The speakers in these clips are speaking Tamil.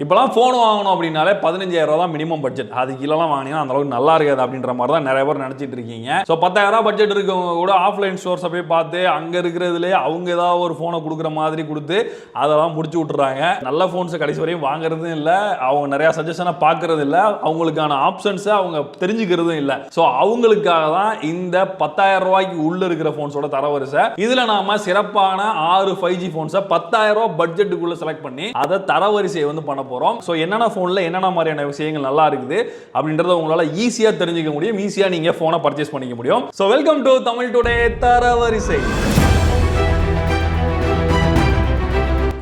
இப்போலாம் ஃபோன் வாங்கணும் அப்படின்னாலே 15,000 தான் மினிமம் பட்ஜெட். அது கீழலாம் வாங்கினா அந்த அளவுக்கு நல்லா இருக்காது அப்படின்ற மாதிரி தான் நிறைய பேர் நினச்சிட்டு இருக்கீங்க. ஸோ 10,000 பட்ஜெட் இருக்கவங்க கூட ஆஃப்லைன் ஸ்டோர்ஸை போய் பார்த்து அங்கே இருக்கிறதுலே அவங்க ஏதாவது ஒரு ஃபோனை கொடுக்குற மாதிரி கொடுத்து அதெல்லாம் முடிச்சு விட்டுறாங்க. நல்ல ஃபோன்ஸை கடைசி வரையும் வாங்குறதும் இல்லை, அவங்க நிறையா சஜஷனை பார்க்கறது இல்லை, அவங்களுக்கான ஆப்ஷன்ஸை அவங்க தெரிஞ்சுக்கிறதும் இல்லை. ஸோ அவங்களுக்காக தான் இந்த 10,000 ரூபாய்க்கு உள்ள இருக்கிற ஃபோன்ஸோட தரவரிசை. இதில் நாம சிறப்பான 6 5G ஃபோன்ஸை 10,000 பட்ஜெட்டுக்குள்ள செலக்ட் பண்ணி அதை தரவரிசையை வந்து பண்ண போறோம். ஸோ என்னென்ன ஃபோனில் என்னென்ன மாதிரியான விஷயங்கள் நல்லா இருக்குது அப்படின்றத உங்களால ஈஸியாக தெரிஞ்சுக்க முடியும், ஈஸியாக நீங்க ஃபோனை பர்ச்சேஸ் பண்ணிக்க முடியும். So welcome to Tamil today தரவரிசை.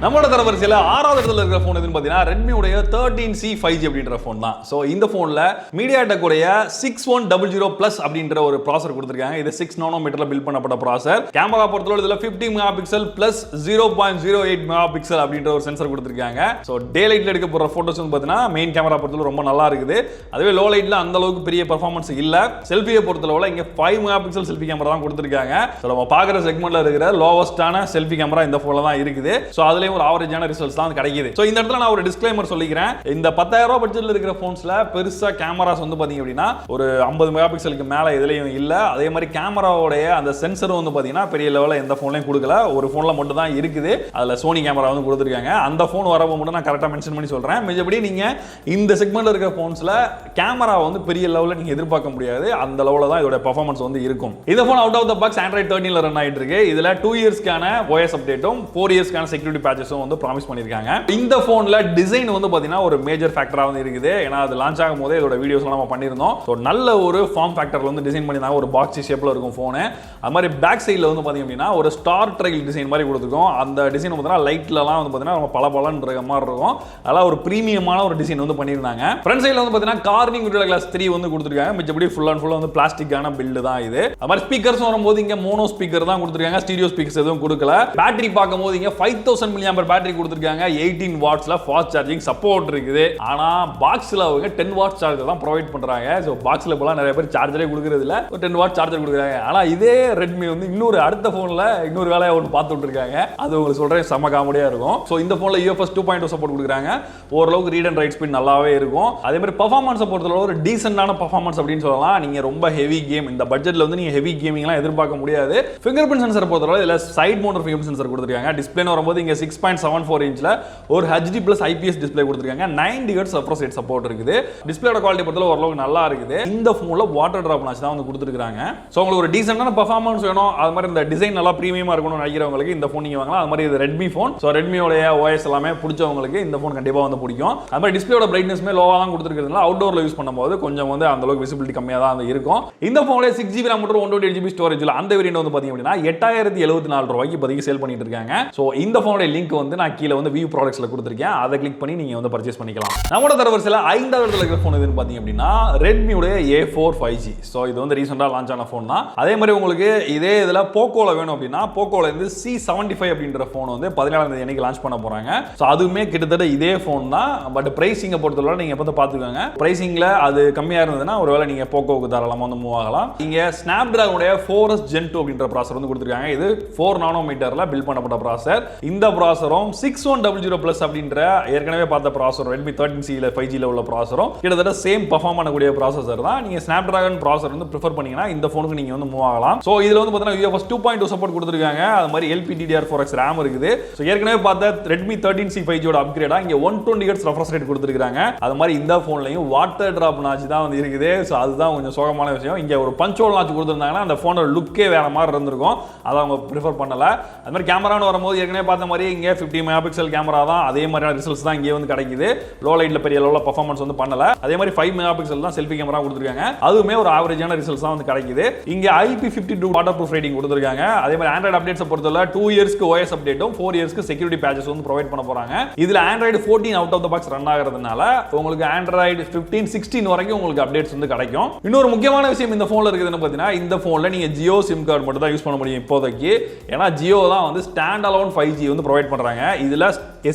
நம்மளோட தரவரிசையில் 6வது இடத்துல இருக்கிற ஃபோன் எதுன்னு பார்த்தீங்கன்னா Redmi உடைய 13C 5G அப்படின்ற ஃபோன் தான். ஸோ இந்த ஃபோனில் MediaTek உடைய 6100 Plus அப்படின்ற ஒரு ப்ராசர் கொடுத்துருக்காங்க. இது 6 நானோமீட்டரில் பில்ட் பண்ணப்பட்ட ப்ராசர். கேமரா பொறுத்தவரை இதில் 50 mega pixel plus 0.08 mega pixel அப்படின்ற ஒரு சென்சர் கொடுத்துருக்காங்க. ஸோ டே லைட்டில் எடுக்க போகிற ஃபோட்டோஸ் வந்து பார்த்தீங்கன்னா மெயின் கேமரா பொறுத்தவரை ரொம்ப நல்லா இருக்குது. அதுவே லோ லைட்டில் அந்த அளவுக்கு பெரிய பெர்ஃபார்மன்ஸ் இல்லை. செல்ஃபியை பொறுத்தளவில் இங்கே 5 மெகா பிக்சல் செல்ஃபி கேமரா தான் கொடுத்துருக்காங்க. ஸோ நம்ம பார்க்குற செக்மெண்ட்டில் இருக்கிற லோவஸ்டான செல்ஃபி கேமரா இந்த ஃபோனில் தான் இருக்குது. ஸோ அதில் ஒரு ஆவரேஜான ரிசல்ட்ஸ் தான் கிடைக்குது. சோ இந்த இடத்துல நான் ஒரு டிஸ்க்ளைமர் சொல்லிக்கிறேன். இந்த 10,000 பட்ஜெட்ல இருக்கிற போன்ஸ்ல பெருசா கேமராஸ் வந்து பாத்தீங்க அப்படினா ஒரு 50 மெகா பிக்சலுக்கு மேல எதுலயும் இல்ல. அதே மாதிரி கேமராவோட அந்த சென்சர் வந்து பாத்தீங்கன்னா பெரிய லெவல்ல எந்த போன்லயும் கொடுக்கல. ஒரு போன்ல மட்டும் தான் இருக்குது. அதுல சோனி கேமரா வந்து கொடுத்திருக்காங்க. அந்த போன் வரப்போ மட்டும் நான் கரெக்ட்டா மென்ஷன் பண்ணி சொல்றேன். மிச்சபடி நீங்க இந்த செக்மெண்ட்ல இருக்கிற போன்ஸ்ல கேமரா வந்து பெரிய லெவல்ல நீங்க எதிர்பார்க்க முடியாது. அந்த லெவல்ல தான் இதோட பெர்ஃபார்மன்ஸ் வந்து இருக்கும். இந்த phone out of the box Android 13ல ரன் ஆயிட்டு இருக்கு. இதுல 2 இயர்ஸ்க்கான OS அப்டேட்டும் 4 இயர்ஸ்க்கான செக்யூரிட்டி பேட்சஸும் வந்து ப்ராமிஸ் பண்ணிருக்காங்க. இந்த போன்ல டிசைன் வந்து பாத்தீங்கன்னா ஒரு மேஜர் ஃபேக்டரா வந்து இருக்குது. ஏன்னா அது லான்ச் ஆகும் போதே இதோட வீடியோஸ்லாம் நம்ம பண்ணிருந்தோம். ஸோ நல்ல ஒரு ஃபார்ம் ஃபேக்டர்ல வந்து டிசைன் பண்ணிருந்தாங்க. ஒரு பாக்ஸ் ஷேப்ல இருக்கும் போன். அது மாதிரி பேக் சைடில் வந்து பாத்தீங்க அப்படின்னா ஒரு ஸ்டார் ட்ரைல் டிசைன் மாதிரி கொடுத்துருக்கோம். அந்த டிசைன் பார்த்தீங்கன்னா லைட்லலாம் வந்து பாத்தீங்கன்னா நம்ம பளபளன்ற மாதிரி இருக்கும். அதெல்லாம் ஒரு பிரீமியமான ஒரு டிசைன் வந்து பண்ணியிருந்தாங்க. ஃப்ரண்ட் சைடில் வந்து பாத்தீங்கன்னா கார்னிங் விர்ச்சுவல் கிளாஸ் 3 வந்து கொடுத்துருக்காங்க. மிச்சபடி ஃபுல் அண்ட் ஃபுல்லா வந்து பிளாஸ்டிக்கான பில்டு தான் இது. அது மாதிரி ஸ்பீக்கர்ஸ் வரும்போது இங்க மோனோ ஸ்பீக்கர் தான் கொடுத்துருக்காங்க. ஸ்டீரியோ ஸ்பீக்கர்ஸ் எதுவும் கொடுக்கல. பேட்டரி பார்க்கும்போது இங்க 5000 mAh பேட்டரி கொடுத்துருக்காங்க. 18 வாட்ஸ்ல ஃபாஸ்ட் சார்ஜிங் சப்போர்ட் இருக்குது. ஆனா பாக்ஸ்ல அவங்க 10 வாட் சார்ஜர் தான் ப்ரொவைட் பண்றாங்க. சோ பாக்ஸ்ல இப்பலாம் நிறைய பேர் சார்ஜரே கொடுக்கிறது இல்ல. ஒரு 10 வாட் சார்ஜர் கொடுக்குறாங்க. ஆனா இதே Redmi வந்து இன்னொரு அடுத்த போன்ல இன்னொரு வேலையை ஒன்று பார்த்துட்டு இருக்காங்க. அது உங்களுக்கு சொல்றேன் செம காமெடியா இருக்கும். சோ இந்த போன்ல UFS 2.2 சப்போர்ட் கொடுக்குறாங்க. ஓரளவுக்கு ரீட் அண்ட் ரைட் ஸ்பீட் நல்லாவே இருக்கும். அதே மாதிரி பெர்ஃபார்மன்ஸ் பொறுத்தவரை ஒரு டீசென்டான பெர்ஃபார்மன்ஸ் அப்படின்னு சொல்லலாம். நீங்க ரொம்ப ஹெவி கேம் இந்த பட்ஜெட்ல வந்து நீங்க ஹெவி கேமிங்லாம் எதிர்பார்க்க முடியாது. ஃபிங்கர் பிரிண்ட் சென்சர் பொறுத்தவரை இதுல side mounted finger print sensor கொடுத்திருக்காங்க. டிஸ்ப்ளே வரும்போது இங்க 6.74 இன்ச்ல ஒரு HD+ IPS டிஸ்ப்ளே கொடுத்திருக்காங்க. 90 Hz ரெஃப்ரெஷ் ரேட் சப்போர்ட் இருக்குது. டிஸ்ப்ளேயோட குவாலிட்டி பொறுத்தவரை ஓரளவுக்கு நல்லா இருக்குது. இந்த போன்ல வாட்டர் டிராப் நாச் தான் வந்து கொடுத்திருக்காங்க. சோ உங்களுக்கு ஒரு டீசென்டான பெர்ஃபார்மன்ஸ் வேணும், அது மாதிரி இந்த டிசைன் நல்லா பிரீமியமா இருக்கணும்னு நினைக்கிறவங்களுக்கு இந்த போன் நீங்க வாங்கலாம். அது மாதிரி இது Redmi போன். சோ Redmi உடைய OS எல்லாமே பிடிச்சவங்களுக்கு இந்த போன் கண்டிப்பா வந்து பிடிக்கும். அது மாதிரி டிஸ்ப்ளேயோட பிரைட்னஸ்மே லோவா தான் கொடுத்திருக்கிறதுனால அவுட்டோர்ல யூஸ் பண்ணும்போது கொஞ்சம் வந்து அந்த அளவுக்கு விசிபிலிட்டி கம்மியா தான் இருக்கும். இந்த போன்ல 6GB RAM மற்றும் 128GB ஸ்டோரேஜ்ல அந்த வேரியன்ட் வந்து பாத்தீங்க அப்படினா 8074 ரூபாய்க்கு இப்போதைக்கு சேல் பண்ணிட்டு இருக்காங்க. சோ இந்த போனோட லிங்க் வந்து நான் கீழ வந்து வியூ ப்ராடக்ட்ஸ்ல கொடுத்திருக்கேன். அதை கிளிக் பண்ணி நீங்க வந்து பர்ச்சேஸ் பண்ணிக்கலாம். நம்மளோட தரவரிசையில 5வது இடத்துல இருக்கிற போன் எதுன்னு பாத்தீங்க அப்படினா Redmi உடைய A4 5G. சோ இது வந்து ரீசன்ட்டா லான்ச் ஆன போன் தான். அதே மாதிரி உங்களுக்கு இதே இதுல போக்கோல வேணும் அப்படினா போக்கோல இருந்து C75 அப்படிங்கற போன் வந்து 17ஆம் தேதி அன்னைக்கு லான்ச் பண்ண போறாங்க. சோ அதுமே கிட்டத்தட்ட இதே போன் தான். பட் பிரைசிங்க பொறுத்தவரை நீங்க எப்ப பாத்துக்கோங்க. பிரைசிங்ல அது கம்மியா இருந்ததுன்னா ஒருவேளை நீங்க போக்கோவுக்கு தாராளமா வந்து மூவ் ஆகலாம். இங்க Snapdragon உடைய 4S Gen 2 அப்படிங்கற ப்ராசஸர் வந்து கொடுத்திருக்காங்க. இது 4 நானோமீட்டர்ல பில்ட் பண்ணப்பட்ட ப்ராசஸர். இந்த ப்ராசஸரும் 6100 Plus அப்படிங்கற ஏற்கனவே பார்த்த ப்ராசஸர் Redmi 13C ல 5G ல உள்ள ப்ராசஸரும் கிட்டத்தட்ட சேம் பெர்ஃபார்ம் பண்ணக்கூடிய ப்ராசஸர் தான். நீங்க Snapdragon ப்ராசஸர் வந்து பிரெஃபர் பண்ணீங்கன்னா இந்த போனுக்கு நீங்க வந்து மூவ் ஆகலாம். சோ இதுல வந்து பாத்தீங்கன்னா UFS 2.2 சப்போர்ட் கொடுத்திருக்காங்க. அது மாதிரி LPDDR4X RAM இருக்குது. சோ ஏற்கனவே பார்த்த Redmi 13C 5G ஓட அப்கிரேடா இங்க 120 Hz ரெஃப்ரெஷ் ரேட் கொடுத்திருக்காங்க. அது மாதிரி இந்த போன்லயும் வாட்டர் டிராப் நாச் தான் வந்து இருக்குது. சோ அதுதான் கொஞ்சம் சோகமான விஷயம். இங்க ஒரு பஞ்ச் ஹோல் நாச் கொடுத்திருந்தாங்கன்னா அந்த போனோட லுக்கே வேற மாதிரி இருந்திருக்கும். அதை அவங்க பிரெஃபர் பண்ணல. அது மாதிரி கேமரான்னு வரும்போது ஏற்கனவே பார்த்த மாதிரி இங்க 50 மெகா பிக்சல் கேமரா தான். அதே மாதிரியான ரிசல்ட்ஸ் தான் இங்கே வந்து கிடைக்குது. லோ லைட்ல பெரிய லெவல்ல பெர்ஃபார்மன்ஸ் வந்து பண்ணல. அதே மாதிரி 5 மெகா பிக்சல் தான் செல்ஃபி கேமரா கொடுத்திருக்காங்க. அதுவுமே ஒரு ஆவரேஜான ரிசல்ட்ஸ் தான் வந்து கிடைக்குது. இங்க IP52 வாட்டர் ப்ரூஃப் ரேட்டிங் கொடுத்திருக்காங்க. அதே மாதிரி Android அப்டேட்ஸ் பொறுத்தவரை 2 இயர்ஸ்க்கு OS அப்டேட்டும் 4 இயர்ஸ்க்கு செக்யூரிட்டி பேட்சஸ் வந்து ப்ரொவைட் பண்ண போறாங்க. இதுல Android 14 out of the box run ஆகிறதுனால உங்களுக்கு Android 15 16 வரைக்கும் உங்களுக்கு அப்டேட்ஸ் வந்து கிடைக்கும். இன்னொரு முக்கியமான விஷயம் இந்த போன்ல இருக்குதுன்னு பார்த்தீங்கன்னா இந்த போன்ல நீங்க Jio SIM கார்டு மட்டும் தான் யூஸ் பண்ண முடியும் இப்போதைக்கு. ஏன்னா Jio தான் வந்து ஸ்டாண்ட் அலோன் 5G வந்து ப்ரொவைட் பண்றாங்க. இதுல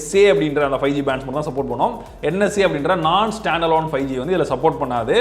SA அப்படின்ற அந்த 5G பேண்ட்ஸ் மட்டும் தான் சப்போர்ட் பண்ணும். NSA அப்படின்ற நான் ஸ்டாண்ட் அலோன் 5G வந்து இதில் சப்போர்ட் பண்ணாது.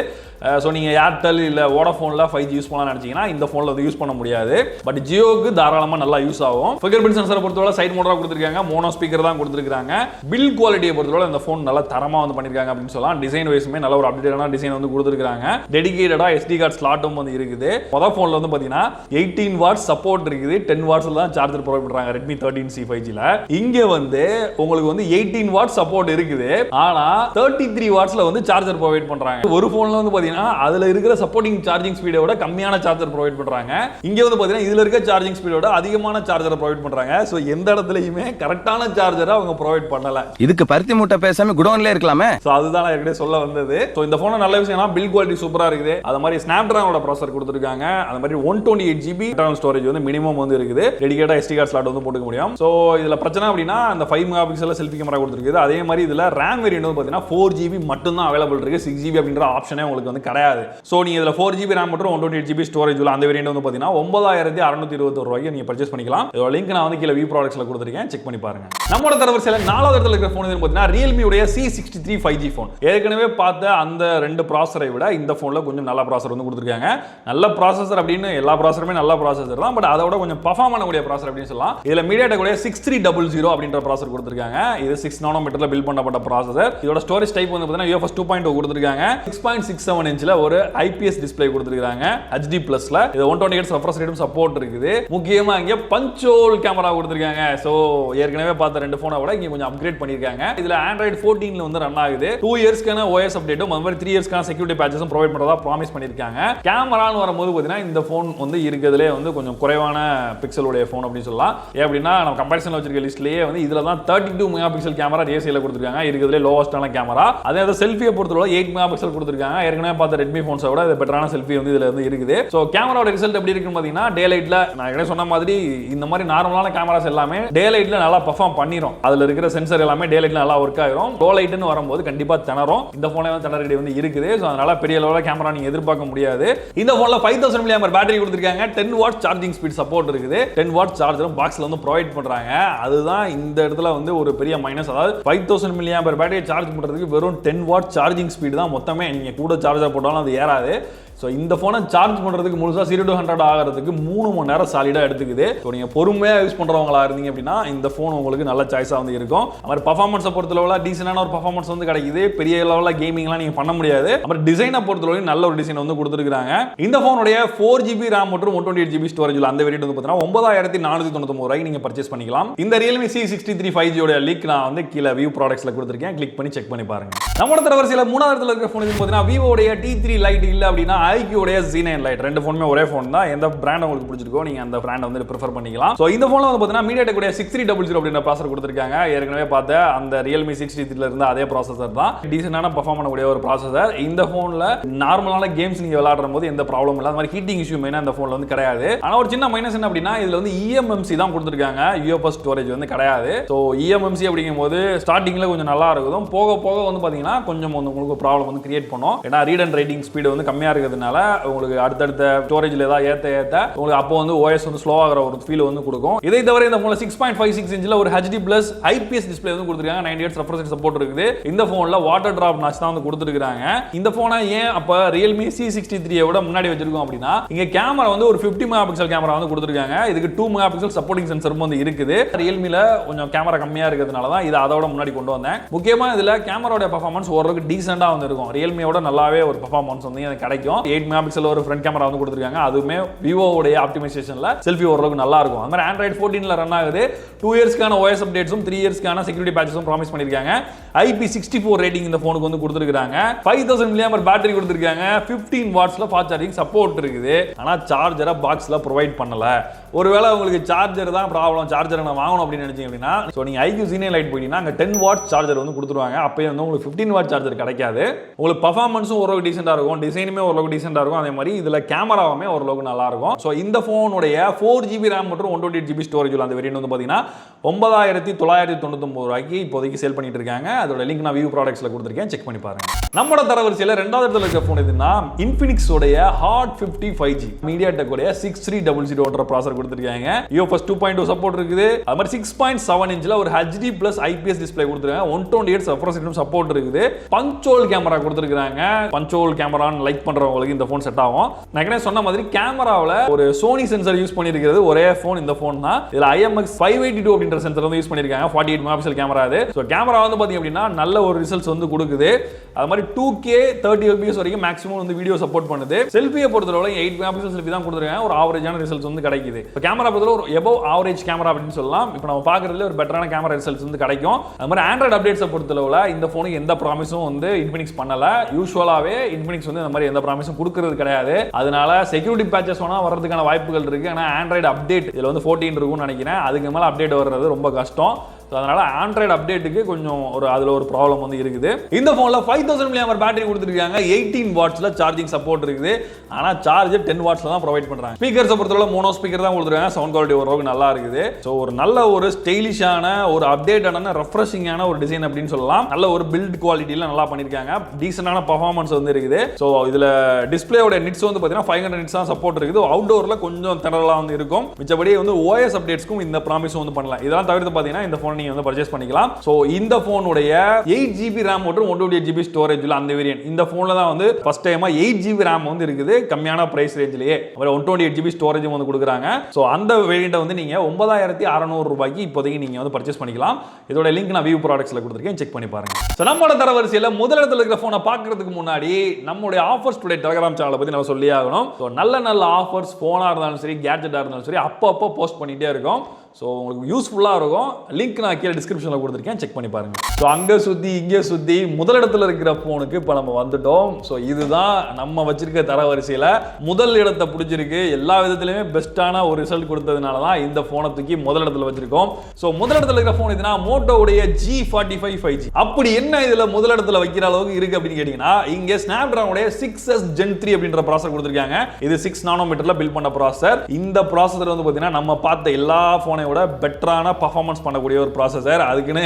ஸோ நீங்கள் ஏர்டெல் இல்லை வோடாஃபோனில் 5G யூஸ் பண்ணலாம்னு நினச்சிங்கன்னா இந்த ஃபோனில் வந்து யூஸ் பண்ண முடியாது. பட் ஜியோக்கு தாராளமாக நல்லா யூஸ் ஆகும். ஃபிங்கர் பிரிண்ட் சென்சரை பொறுத்தவரை சைட் மோட்டராக கொடுத்துருக்காங்க, மோனோ ஸ்பீக்கர் தான் கொடுத்துருக்காங்க. பில் குவாலிட்டியை பொறுத்தவரை இந்த ஃபோன் நல்லா தரமாக வந்து பண்ணியிருக்காங்க அப்படின்னு சொல்லலாம். டிசைன் வைஸுமே நல்ல ஒரு அப்டேட்டான டிசைன் வந்து கொடுத்துருக்காங்க. டெடிகேட்டடாக SD கார்டு ஸ்லாட்டும் வந்து இருக்குது. மொதல் ஃபோனில் வந்து பார்த்தீங்கன்னா 18 வாட்ஸ் சப்போர்ட் இருக்குது. 10 வாட்ஸில் தான் சார்ஜர் ப்ரொவைட் பண்ணுறாங்க Redmi 13C 5Gல. இங்கே வந்து உங்களுக்கு வந்து 18 வாட்ஸ் சப்போர்ட் இருக்குது. ஆனால் 33 வாட்ஸில் வந்து சார்ஜர் ப்ரொவைட் பண்ணுறாங்க. ஒரு ஃபோனில் வந்து பார்த்தீங்கன்னா அதில் இருக்கிற சப்போர்ட்டிங் சார்ஜிங் ஸ்பீடோட கம்மியான சார்ஜர் ப்ரொவைட் பண்ணுறாங்க. இங்கே வந்து பார்த்தீங்கன்னா இதில் இருக்க சார்ஜிங் ஸ்பீடோட அதிகமான சார்ஜரை ப்ரொவைட் பண்ணுறாங்க. ஸோ எந்த இடத்துலையுமே கரெக்டான சார்ஜரை அவங்க ப்ரொவைட் பண்ணல. இதுக்கு பருத்தி மூட்டை பேசாம குடோன்ல இருக்கலாமே. ஸோ அதுதான் நான் ஏற்கனவே சொல்ல வந்தது. ஸோ இந்த ஃபோனை நல்ல விஷயம்னா பில் குவாலிட்டி சூப்பராக இருக்குது. அது மாதிரி ஸ்னாப்டிராகனோட ப்ராசஸர் கொடுத்துருக்காங்க. அது மாதிரி 128GB இன்டர்னல் ஸ்டோரேஜ் வந்து மினிமம் வந்து இருக்குது. டெடிகேட்டா SD கார்டு ஸ்லாட் வந்து போட்டுக்க முடியும். ஸோ இதில் பிரச்சனை அப்படின்னா அந்த 5 மெகா பிக்சல் செல்ஃபி கேமரா கொடுத்துருக்குது. அதே மாதிரி இதில் ரேம் வேரியன்ட் வந்து பார்த்தீங்கன்னா 4GB மட்டும் தான் அவைலபிள் இருக்கு. 6GB அப்படின்ற ஆப்ஷனே உங்களுக்கு வந்து கிடையாது. ஸோ நீங்க இதில் 4GB ரேம் மற்றும் 128GB ஸ்டோரேஜ் உள்ள அந்த வேரியன்ட் வந்து பார்த்தீங்கன்னா 9621 ரூபாய்க்கு நீங்க பர்ச்சேஸ் பண்ணிக்கலாம். இதோட லிங்க் நான் வந்து கீழே வியூ ப்ராடக்ட்ஸ்ல கொடுத்துருக்கேன், செக் பண்ணி பாருங்க. நம்மளோட தரவரிசையில் 4வது இடத்துல இருக்கிற ஃபோன் எதுன்னு பார்த்தீங்கன்னா Realme உடைய C63 5G ஃபோன். ஏற்கனவே பார்த்த அந்த ரெண்டு ப்ராசஸரை விட இந்த ஃபோனில் கொஞ்சம் நல்ல ப்ராசஸர் வந்து கொடுத்துருக்காங்க. நல்ல ப்ராசஸர் அப்படின்னு எல்லா ப்ராசஸருமே நல்ல ப்ராசஸர் தான், பட் அதோட கொஞ்சம் பர்ஃபார்ம் பண்ணக்கூடிய ப்ராசஸர் அப்படின்னு சொல்லலாம். இதில் MediaTek உடைய 6300 அப்படின்ற ப்ராசஸர் கொடுத்துருக்காங்க. இது 6 நானோமீட்டர்ல பில்ட் பண்ணப்பட்ட ப்ராசஸர். இதோட ஸ்டோரேஜ் டைப் வந்து பார்த்தீங்கன்னா UFS 2.0 கொடுத்துருக்காங்க. 6.67 இன்ச்ல ஒரு IPS டிஸ்ப்ளே கொடுத்துருக்காங்க HD பிளஸ்ல. இது 128 ரெஃப்ரெஷ் ரேட்டும் சப்போர்ட் இருக்குது. முக்கியமா இங்க பஞ்ச் ஹோல் கேமரா கொடுத்துருக்காங்க. சோ ஏற்கனவே பார்த்த ரெண்டு போனை விட இங்க கொஞ்சம் அப்கிரேட் பண்ணிருக்காங்க. இதுல Android 14ல வந்து ரன் ஆகுது. 2 இயர்ஸ்க்கான OS அப்டேட்டும் அது மாதிரி 3 இயர்ஸ்க்கான செக்யூரிட்டி பேட்சஸும் ப்ரொவைட் பண்றதா ப்ராமிஸ் பண்ணிருக்காங்க. கேமரான்னு வரும்போது பார்த்தீங்கன்னா இந்த போன் வந்து இருக்கிறதுலே வந்து கொஞ்சம் குறைவான பிக்சலுடைய போன் அப்படின்னு சொல்லலாம். ஏன் அப்படின்னா நம்ம கம்பேரிசன்ல வச்சிருக்க லிஸ்ட்லயே வந்து இதுல தான் 32 மெகா பிக்சல் கேமரா ரேசியில கொடுத்துருக்காங்க. இருக்கிறதுலே லோவஸ்டான கேமரா. அதே செல்ஃபியை பொறுத்தவரை 8 மெகா பிக்சல் கொடுத்துருக்காங்க. ஏற்கனவே பார்த்த ரெட்மி போன்ஸை விட இது பெட்டரான செல்ஃபி வந்து இதுல வந்து இருக்குது. ஸோ கேமராவோட ரிசல்ட் எப்படி இருக்குன்னு பார்த்தீங்கன்னா டே லைட்ல நான் ஏற்கனவே சொன்ன மாதிரி இந்த மாதிரி நார்மலான கேமராஸ் எல்லாமே டே லைட்ல நல்லா பெர்ஃபார்ம் பண்ணிரும். அதுல இருக்கிற சென்சர் எல்லாமே டே லைட்ல நல்லா ஒர்க் ஆயிரும். லோ லைட்னு வரும்போது கண்டிப்பா திணறும். இந்த போன்ல வந்து திணறடி வந்து இருக்குது. ஸோ அதனால பெரிய லெவலில் கேமரா நீங்க எதிர்பார்க்க முடியாது. இந்த போன்ல 5000 mAh பேட்டரி கொடுத்துருக்காங்க. 10 வாட் சார்ஜிங் ஸ்பீட் சப்போர்ட் இருக்குது. 10 வாட் சார்ஜரும் பாக்ஸ்ல வந்து ப்ரொவைட் பண்றாங்க. அதுதான் இந்த இடத்துல வந்து ஒரு பெரிய மைனஸ். அதாவது 5000 mAh பேட்டரி சார்ஜ் பண்றதுக்கு வெறும் 10 வாட் சார்ஜிங் ஸ்பீட் தான் மொத்தமே. நீங்க கூட சார்ஜர் போட்டாலும் அது ஏறாது. ஸோ இந்த ஃபோனை சார்ஜ் பண்ணுறதுக்கு முழுசாக 0 to 100 ஆகிறதுக்கு 3 மணி நேரம் சாலிடாக எடுத்துக்குது. ஸோ நீங்கள் பொறுமையாக யூஸ் பண்ணுறவங்களா இருந்தீங்க அப்படின்னா இந்த ஃபோன் உங்களுக்கு நல்ல சாய்ஸாக வந்து இருக்கும். அது மாதிரி பர்ஃபார்மன்ஸை பொறுத்தளவில் டீசெண்டான ஒரு பர்ஃபார்மன்ஸ் வந்து கிடைக்குது. பெரிய லெவலில் கேமிங்லாம் நீங்கள் பண்ண முடியாது. அப்புறம் டிசைனை பொறுத்தளவு நல்ல ஒரு டிசைன் வந்து கொடுத்துருக்காங்க. இந்த ஃபோனுடைய 4GB ரேம் மற்றும் 128GB ஸ்டோரேஜ் அந்த வேரியன்ட் வந்து பார்த்தீங்கன்னா 9499 ரூபாய்க்கு நீங்கள் பர்ச்சேஸ் பண்ணிக்கலாம். இந்த Realme C63 5G உடைய லிங்க் நான் வந்து கீழே வியூ ப்ராடக்ட்ஸில் கொடுத்துருக்கேன். கிளிக் பண்ணி செக் பண்ணி பாருங்க. நம்மளோட தரவரிசையில் 3வது இடத்துல இருக்கிற ஃபோன் பார்த்தீங்கன்னா Vivo உடைய T3 Lite இல்லை அப்படின்னா IQ உடைய Z9 Lite. ரெண்டு ஃபோனுமே ஒரே ஃபோன் தான். எந்த பிராண்ட் உங்களுக்கு பிடிச்சிருக்கோ நீங்க அந்த பிராண்ட் வந்து ப்ரிஃபர் பண்ணிக்கலாம். சோ இந்த ஃபோன்ல வந்து பார்த்தீங்கன்னா MediaTek உடைய 6300 அப்படின்ற ப்ராசஸர் கொடுத்திருக்காங்க. ஏற்கனவே பார்த்த அந்த Realme 63 ல இருந்த அதே ப்ராசஸர் தான். டீசென்ட்டான பெர்ஃபார்ம் பண்ணக்கூடிய ஒரு ப்ராசஸர். இந்த ஃபோன்ல நார்மலான கேம்ஸ் நீங்க விளையாடும்போது எந்த ப்ராப்ளம் இல்ல. அந்த மாதிரி ஹீட்டிங் இஷ்யூ மெயினா இந்த ஃபோன்ல வந்து கிடையாது. ஆனா ஒரு சின்ன மைனஸ் என்ன அப்படின்னா இதுல வந்து eMMC தான் கொடுத்திருக்காங்க. UFS ஸ்டோரேஜ் வந்து கிடையாது. சோ eMMC அப்படிங்கும்போது ஸ்டார்டிங்ல கொஞ்சம் நல்லா இருக்கும். போக போக வந்து பாத்தீங்கன்னா கொஞ்சம் உங்களுக்கு ப்ராப்ளம் வந்து கிரியேட் பண்ணும். ஏன்னா ரீட் அண்ட் ரைட்டிங் ஸ்பீடு வந்து கம்மியா இருக்கிறதுனால உங்களுக்கு அடுத்தடுத்த ஸ்டோரேஜ்ல ஏதாவது ஏத்த உங்களுக்கு அப்போ வந்து OS வந்து ஸ்லோ ஆகிற ஒரு ஃபீல் வந்து கொடுக்கும். இதை தவிர இந்த ஃபோன்ல 6.56 இன்ச்ல ஒரு HD plus IPS டிஸ்ப்ளே வந்து கொடுத்திருக்காங்க. 90 Hz ரெஃப்ரெஷ் ரேட் சப்போர்ட் இருக்குது. இந்த ஃபோன்ல வாட்டர் டிராப் நாச் தான் வந்து கொடுத்திருக்காங்க. இந்த ஃபோனை ஏன் அப்ப Realme C63 விட முன்னாடி வச்சிருக்கோம் அப்படின்னா இங்க கேமரா வந்து ஒரு 50 மெகா பிக்சல் கேமரா வந்து கொடுத்திருக்காங்க. இதுக்கு 2 மெகா பிக்சல் சப்போர்ட்டிங் சென்சரும் வந்து இருக்குது. Realmeல கொஞ்சம் கேமரா கம்மியா இருக்கிறதுனால தான் இதை அதோட முன்னாடி கொண்டு வந்தேன். முக்கியமா இதுல கேமராவோட பெர்ஃபார்மன்ஸ் ஓரளவுக்கு டீசெண்டா வந்து இருக்கும். Realmeயோட நல்லாவே ஒரு பெர்ஃபார்மன்ஸ் வந்து எனக்கு கிடைக்கும். 8 மெகா பிக்சல் ஒரு ஃப்ரண்ட் கேமரா வந்து கொடுத்திருக்காங்க. அதுவுமே Vivo உடைய ஆப்டிமைசேஷன்ல செல்ஃபி ஓரளவுக்கு நல்லா இருக்கும். அந்த மாதிரி Android 14ல ரன் ஆகுது. 2 இயர்ஸ்க்கான OS அப்டேட்ஸும் 3 இயர்ஸ்க்கான செக்யூரிட்டி பேட்சஸும் ப்ராமிஸ் பண்ணிருக்காங்க. IP64 ரேட்டிங் இந்த ஃபோனுக்கு வந்து கொடுத்திருக்காங்க. 5000 mAh பேட்டரி கொடுத்திருக்காங்க. 15 வாட்ஸ்ல ஃபாஸ்ட் சார்ஜிங் சப்போர்ட் இருக்குது. ஆனா சார்ஜரை பாக்ஸ்ல ப்ரொவைட் பண்ணல. ஒருவேளை உங்களுக்கு சார்ஜர் தான் ப்ராப்ளம், சார்ஜர் நான் வாங்கணும் அப்படின்னு நினைச்சீங்க அப்படின்னா சோ நீங்க IQ Z9 Lite போயிட்டீங்கன்னா அங்க 10 வாட் சார்ஜர் வந்து கொடுத்துருவாங்க. அப்பயே வந்து உங்களுக்கு 15 வாட் சார்ஜர் கிடைக்காது. உங்களுக்கு பெர்ஃபார்மன்ஸும் ஓரளவுக்கு டீசெண்டா இருக்கும். டிசைனுமே ஓரளவுக்கு டீசெண்டா இருக்கும். அதே மாதிரி இதுல கேமராவுமே ஓரளவுக்கு நல்லா இருக்கும். சோ இந்த ஃபோனுடைய 4GB RAM மற்றும் 128GB ஸ்டோரேஜ் உள்ள அந்த வேரியன்ட் வந்து பாத்தீங்கன்னா 9999 ரூபாய்க்கு இப்போதைக்கு சேல் பண்ணிட்டு இருக்காங்க. அதோட லிங்க் நான் வியூ ப்ராடக்ட்ஸ்ல கொடுத்திருக்கேன், செக் பண்ணி பாருங்க. நம்மளோட தரவரிசையில 2வது இடத்துல இருக்க ஃபோன் எதுனா Infinix உடைய Hot 50 5G MediaTek உடைய 6300 ப்ராசஸர் கொடுத்திருக்காங்க. UFS 2.2 சப்போர்ட் இருக்குது. அது மாதிரி 6.7 இன்ச்ல ஒரு HD plus IPS டிஸ்ப்ளே கொடுத்திருக்காங்க. 128 ரெஃப்ரெஷ் ரேட்டும் சப்போர்ட் இருக்குது. பஞ்ச் ஹோல் கேமரா கொடுத்திருக்காங்க. பஞ்ச் ஹோல் கேமரான்னு லைக் பண்றவங்களுக்கு இந்த ஃபோன் செட் ஆகும். நான் ஏற்கனவே சொன்ன மாதிரி கேமராவில் ஒரு சோனி சென்சார் யூஸ் பண்ணியிருக்கிறது ஒரே ஃபோன் இந்த ஃபோன் தான். இதில் IMX 582 அப்படின்ற சென்சார் வந்து யூஸ் பண்ணியிருக்காங்க. 48 மெகாபிக்சல் கேமரா இது. ஸோ கேமரா வந்து பார்த்தீங்க அப்படின்னா நல்ல ஒரு ரிசல்ட்ஸ் வந்து கொடுக்குது. அது மாதிரி 2K 30 fps வரைக்கும் மேக்ஸிமம் வந்து வீடியோ சப்போர்ட் பண்ணுது. செல்ஃபியை பொறுத்தவரை 8 மெகாபிக்சல் செல்ஃபி தான் கொடுத்துருக்காங்க. ஒரு ஆவரேஜான ரிசல்ட்ஸ் வந்து கிடைக்குது. இப்போ கேமரா பொறுத்தவரை ஒரு எபவ் ஆவரேஜ் கேமரா அப்படின்னு சொல்லலாம். இப்போ நம்ம பார்க்கறதுல ஒரு பெட்டரான கேமரா ரிசல்ட்ஸ் வந்து கிடைக்கும். அது மாதிரி ஆண்ட்ராய்டு அப்டேட்ஸை பொறுத்தளவுல இந்த ஃபோனுக்கு எந்த ப்ராமிஸும் வந்து இன்ஃபினிக்ஸ் பண்ணல. யூசுவலாகவே இன்ஃபினிக்ஸ் வந்து இந்த மாதிரி எந்த ப்ராமிஸும் கொடுக்கறது கிடையாது. அதனால செக்யூரிட்டி பேச்சஸ் வேணா வரதுக்கான வாய்ப்புகள் இருக்கு. ஆனால் ஆண்ட்ராய்டு அப்டேட் இதில் வந்து 14 இருக்கும்னு நினைக்கிறேன். அதுக்கு மேலே அப்டேட் வர்றது ரொம்ப கஷ்டம். அதனால ஆண்ட்ராய்டு அப்டேட்டுக்கு கொஞ்சம் அதுல ஒரு ப்ராப்ளம் வந்து இருக்குது. இந்த போன்ல 5000 mAh பேட்டரி கொடுத்துருக்காங்க. 18 வாட்ஸ்ல சார்ஜிங் சப்போர்ட் இருக்குது. ஆனா சார்ஜர் 10 வாட்ஸ்ல தான் ப்ரொவைட் பண்றாங்க. ஸ்பீக்கர்ஸ் பொறுத்தவரை மோனோ ஸ்பீக்கர் தான் கொடுத்துருக்காங்க. சவுண்ட் குவாலிட்டி ஓரளவுக்கு நல்லா இருக்குது. ஸோ ஒரு நல்ல ஒரு ஸ்டைலிஷான ஒரு அப்டேட்டான ரெஃப்ரெஷிங்கான ஒரு டிசைன் அப்படின்னு சொல்லலாம். நல்ல ஒரு பில்ட் குவாலிட்டியில நல்லா பண்ணிருக்காங்க. டீசென்டான பர்ஃபார்மன்ஸ் வந்து இருக்குது. ஸோ இதுல டிஸ்பிளேயோட நிட்ஸ் வந்து பார்த்தீங்கன்னா 500 நிட்ஸ் தான் சப்போர்ட் இருக்குது. அவுட்டோர்ல கொஞ்சம் திணறலா வந்து இருக்கும். மிச்சபடி வந்து OS அப்டேட்ஸ்க்கும் இந்த ப்ராமிஸ் வந்து பண்ணலாம். இதெல்லாம் தவிர்த்து பார்த்தீங்கன்னா இந்த போன் நீங்க வந்து பர்ச்சேஸ் பண்ணிக்கலாம். சோ இந்த போனுடைய 8GB RAM மற்றும் 128GB ஸ்டோரேஜ் உள்ள அந்த வேரியன்ட். இந்த போன்ல தான் வந்து ஃபர்ஸ்ட் டைமா 8GB RAM வந்து இருக்குது கம்மியான பிரைஸ் ரேஞ்சிலேயே. அப்புறம் 128GB ஸ்டோரேஜ் வந்து கொடுக்குறாங்க. சோ அந்த வேரியன்ட் வந்து நீங்க 9600 ரூபாய்க்கு இப்போதைக்கு நீங்க வந்து பர்ச்சேஸ் பண்ணிக்கலாம். இதோட லிங்க் நான் வியூ ப்ராடக்ட்ஸ்ல கொடுத்திருக்கேன், செக் பண்ணி பாருங்க. சோ நம்மளோட தரவரிசையில முதலிடத்துல இருக்கிற போனை பார்க்கிறதுக்கு முன்னாடி நம்மளுடைய ஆஃபர்ஸ் டுடே டெலிகிராம் சேனலை பத்தி நம்ம சொல்லி ஆகணும். சோ நல்ல நல்ல ஆஃபர்ஸ் போனா இருந்தாலும் சரி, கேட்ஜெட்டா இருந்தாலும் சரி அப்பப்போ போஸ்ட் பண்ணிட்டே இருக்கோம். ஸோ உங்களுக்கு யூஸ்ஃபுல்லாக இருக்கும். லிங்க் நான் கீழே டிஸ்கிரிப்ஷனில் கொடுத்துருக்கேன், செக் பண்ணி பாருங்க. ஸோ அங்கே சுற்றி இங்கே சுற்றி முதலிடத்தில் இருக்கிற ஃபோனுக்கு இப்போ நம்ம வந்துட்டோம். ஸோ இதுதான் நம்ம வச்சிருக்க தரவரிசையில் முதல் இடத்தை பிடிச்சிருக்கு. எல்லா விதத்துலையுமே பெஸ்ட்டான ஒரு ரிசல்ட் கொடுத்ததுனால தான் இந்த ஃபோனை தூக்கி முதலிடத்தில் வச்சிருக்கோம். ஸோ முதலிடத்தில் இருக்கிற ஃபோன் இதுனா மோட்டோவுடைய G45 5G. அப்படி என்ன இதில் முதலிடத்தில் வைக்கிற அளவுக்கு இருக்கு அப்படின்னு கேட்டிங்கன்னா, இங்கே ஸ்னாப்டிராகனுடைய 6S Gen 3 அப்படின்ற ப்ராசஸர் கொடுத்துருக்காங்க. இது 6 நானோமீட்டரில் பில்ட் பண்ண ப்ராசஸர். இந்த ப்ராசஸர் வந்து பார்த்தீங்கன்னா நம்ம பார்த்த எல்லா ஃபோனை விட பெட்டரான பர்ஃபார்மன்ஸ் பண்ணக்கூடிய ஒரு ப்ராசஸர். அதுக்குன்னு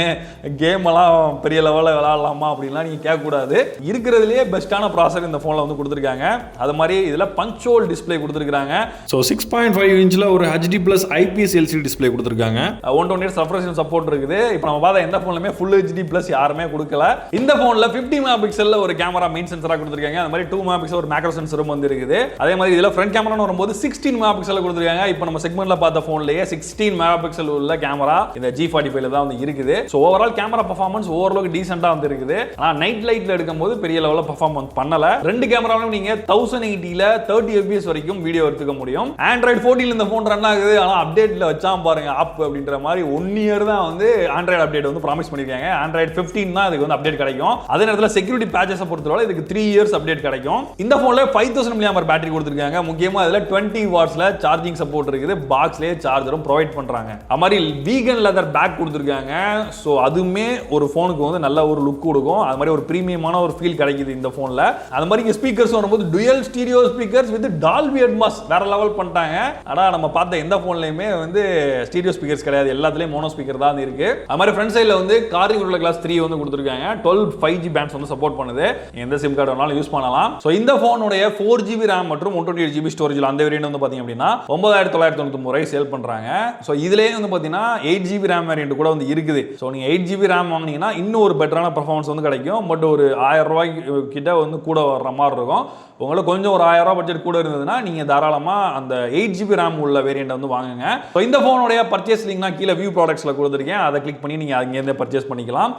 கேம் எல்லாம் பெரிய லெவலில் விளையாடலாமா அப்படின்லாம் நீங்க கேட்கக்கூடாது. இருக்கிறதுலேயே பெஸ்ட்டான ப்ராசஸர் இந்த ஃபோனில் வந்து கொடுத்துருக்காங்க. அது மாதிரி இதில் பஞ்ச் ஹோல் டிஸ்பிளே கொடுத்துருக்காங்க. ஸோ 6.5 இன்ச்சில் ஒரு HD plus IPS LCD display கொடுத்துருக்காங்க. 128 ரெஃப்ரெஷ் சப்போர்ட் இருக்குது. இப்போ நம்ம பார்த்த எந்த ஃபோன்லையுமே ஃபுல் HD plus யாருமே கொடுக்கல. இந்த ஃபோனில் 50 மெகாபிக்சல்ல ஒரு கேமரா மெயின் சென்சராக கொடுத்துருக்காங்க. அது மாதிரி 2 மெகாபிக்சல் ஒரு மேக்ரோ சென்சரும் வந்து இருக்குது. அதே மாதிரி இதில் ஃப்ரண்ட் கேமரான்னு வரும்போது 16 மெகாபிக்சல் கொடுத்துருக்காங்க. இப்போ நம்ம செக்மெண்ட்ல பார்த்த ஃபோன்லேயே 16 மெகாபிக்சல் உள்ள கேமரா இந்த G45 தான் வந்து இருக்குது. சோ ஓவரால் கேமரா பெர்ஃபார்மன்ஸ் ஓரளவுக்கு டீசென்ட்டா வந்து இருக்குது. ஆனா நைட் லைட்ல எடுக்கும்போது பெரிய லெவல்ல பெர்ஃபார்மன்ஸ் பண்ணல. ரெண்டு கேமராவிலும் நீங்க 1080ல 30 fps வரைக்கும் வீடியோ எடுத்துக்க முடியும். Android 14 இந்த போன் ரன் ஆகுது. ஆனா அப்டேட்ல வச்சாம் பாருங்க ஆப் அப்படின்ற மாதிரி 1 இயர் தான் வந்து Android அப்டேட் வந்து ப்ராமிஸ் பண்ணிருக்காங்க. Android 15 தான் இதுக்கு வந்து அப்டேட் கிடைக்கும். அதே நேரத்துல செக்யூரிட்டி பேட்சஸ் பொறுத்தவரை இதுக்கு 3 இயர்ஸ் அப்டேட் கிடைக்கும். இந்த போன்ல 5000 mAh பேட்டரி கொடுத்திருக்காங்க. முக்கியமா இதுல 20 வாட்ஸ்ல சார்ஜிங் சப்போர்ட் இருக்குது. பாக்ஸ்லயே சார்ஜரும் ப்ரொவைட் பண்றாங்க. அது மாதிரி வீகன் லெதர் பேக் கொடுத்திருக்காங்க. சோ அதுமே ஒரு போனுக்கு வந்து நல்ல ஒரு லுக் கொடுக்கும். அது மாதிரி ஒரு பிரீமியமான ஒரு ஃபீல் கிடைக்குது இந்த போன்ல. அது மாதிரி ஸ்பீக்கர்ஸ் வரும்போது dual stereo speakers with Dolby Atmos வேற லெவல் பண்ணிட்டாங்க. ஆனா நம்ம பார்த்த எந்த போன்லயுமே வந்து ஸ்டீரியோ ஸ்பீக்கர்ஸ் கிடையாது. எல்லாத்துலயும் மோனோ ஸ்பீக்கர் தான் இருக்கு. அது மாதிரி ஃப்ரண்ட் சைடுல வந்து கார்னிங் உள்ள கிளாஸ் 3 வந்து கொடுத்திருக்காங்க. 12 5G பேண்ட்ஸ் வந்து சப்போர்ட் பண்ணுது. எந்த சிம் கார்டு வேணாலும் யூஸ் பண்ணலாம். சோ இந்த போனுடைய 4GB RAM மற்றும் 128GB ஸ்டோரேஜ்ல அந்த வேரியன்ட் வந்து பாத்தீங்க அப்படின்னா 9999 ரூபாய் சேல் பண்றாங்க. சோ இதுலயே வந்து பாத்தீங்கன்னா 8GB RAM வேரியன்ட் கூட வந்து இருக்குது. ஸோ நீங்கள் 8GB RAM வாங்கினீங்கன்னா இன்னும் ஒரு பெட்டரான பர்ஃபார்மன்ஸ் வந்து கிடைக்கும். பட் ஒரு 1000 ரூபாய்க்கு கிட்ட வந்து கூட வர்ற மாதிரி இருக்கும். உங்களுக்கு கொஞ்சம் ஒரு 1000 ரூபாய் பட்ஜெட் கூட இருந்ததுன்னா நீங்கள் தாராளமாக அந்த 8GB RAM உள்ள வேரியண்ட் வந்து வாங்குங்க. ஸோ இந்த ஃபோனுடைய பர்ச்சேஸ் லிங்க் நான் கீழே வியூ ப்ராடக்ட்ஸில் கொடுத்துருக்கேன். அதை கிளிக் பண்ணி நீங்கள் அங்கேருந்தே பர்ச்சேஸ் பண்ணிக்கலாம்.